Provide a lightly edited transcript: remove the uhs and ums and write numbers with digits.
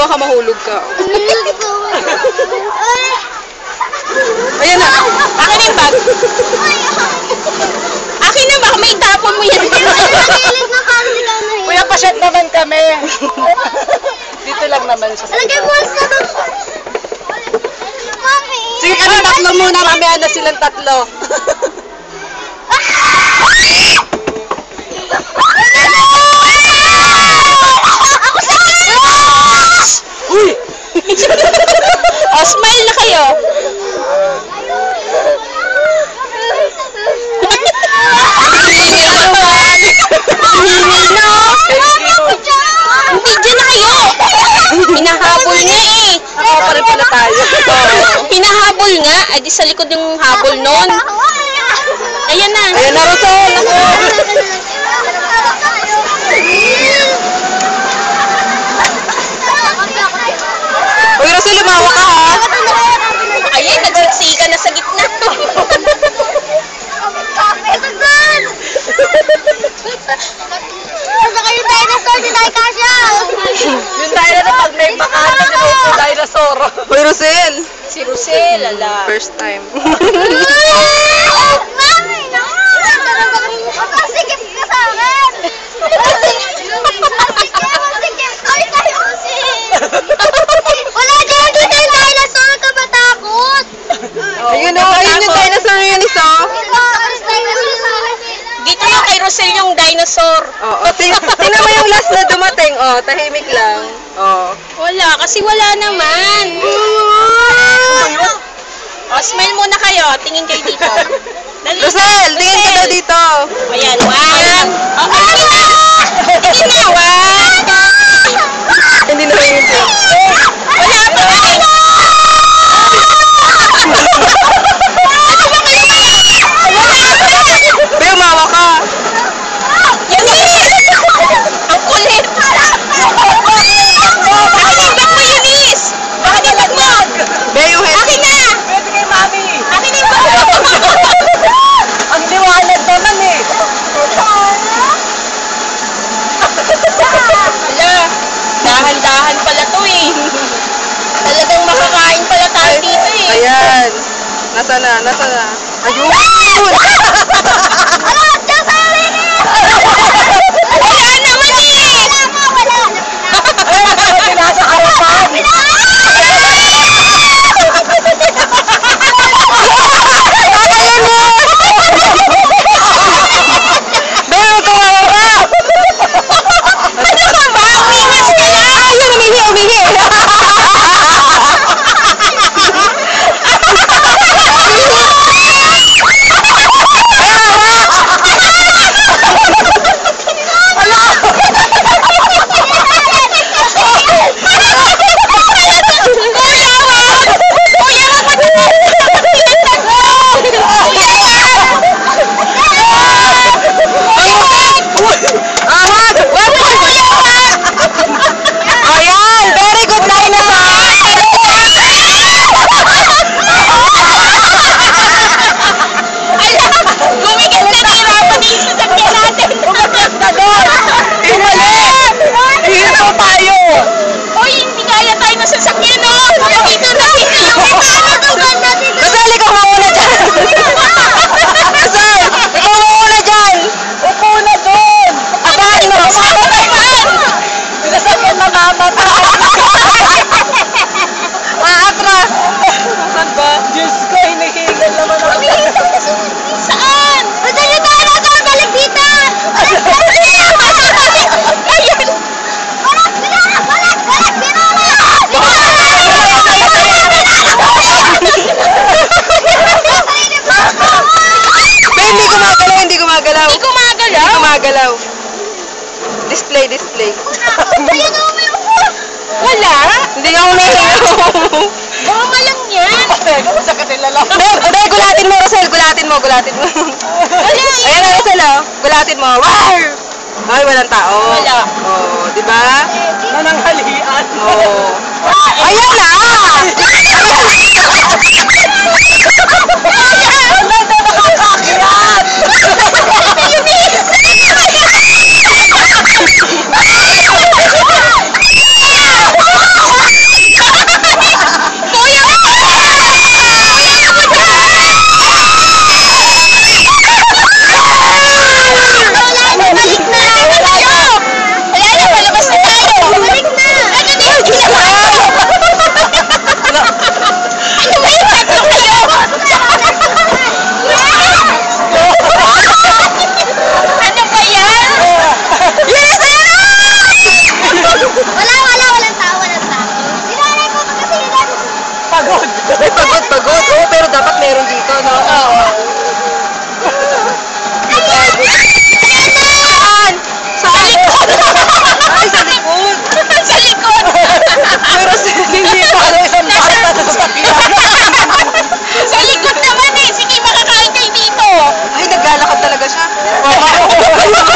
Baka mahulog ka. Ayan na. Akin yung bag. Akin na, baka may tapon mo yan. Kuya, pasyat naman kami. Dito lang naman siya. Lagay mo sa Mami. Sige kami tatlo muna. Mamaya na silang tatlo. Uy! O, smile na kayo. Video na kayo. Hinahabol nga eh. Ako pa rin pala tayo. Hinahabol nga. Ay, di sa likod yung habol nun. Ayan na. Ayan na, Rosel. Uy, Rosel, lumawa ka ha. Ayan, nagsiksikan na sa gitna. Nasa kayo dinosaur, di tayo kasya. Yung tayo na pag may makata, sinupo dinosaur. Uy, Rosel. Si Rosel, ala. First time. Mami, naman! Masikip ka sa akin! Masikip! Ay, tayo kasi! Wala dyan! Dito yung dinosaur ka matakot! Ayun o, ayun yung dinosaur yun isa. Dito yung kay Rosel yung dinosaur. Oo, tingnan mo yung last na dumating. Oh, tahimik lang. Oh. Wala, kasi wala naman. O, smile muna kayo. Tingin kayo dito. Dali. Rosel, tingin ka daw dito. Ayan, one. Okay, tingin na. Tingin na, one. Hindi na rin yun. Wala pa. Ay. Be, umawa ka. Eunice! Ang kulit! Akin yung bag mo, Eunice! Akin yung bag mo! Be, yung head. Akin na! Pwede kay mami. Akin yung bag mo! Ang liwanag naman eh. Wala, dahan-dahan pala to eh. Talagang makakain pala tayo dito eh. Ayan. Nasa na, nasa na. Ayun! Wala naman eh! Ay, nasa harapan. Be, tumawa ka! Ano ka ba? Umingas ka lang! Ayun, umihi, umihi! Ayan! Very good dinosaur! Gumigil na nahirapan na yung sasakyan natin. Hito tayo! Uy, hindi kaya tayo ng sasakyan no? Dito na dito. Rosel, ikaw mauna dyan! Rosel, ikaw mauna dyan! Upo na doon. Abahan mo! Sinasakyan na mama. Maatras! Saan ba? Diyos ko, hinihingal naman ako. Saan? Basta yung dinosaur, balik dito! Ayan! Balik! Be, hindi gumagalaw, hindi gumagalaw. Hindi gumagalaw. Hindi gumagalaw. Display, display. Wala. Hindi nga umihingaw. Goma lang yan. Sa kanila lang. Be, gulatin mo, Rosel. Gulatin mo, gulatin mo. Wala yan. Ayan na, Rosel, oh. Gulatin mo. Rawr! Ay, walang tao. Wala. Oh, di ba? Nananghalian. Oh. Ayan na! Wala na nakakakirat. talaga siya.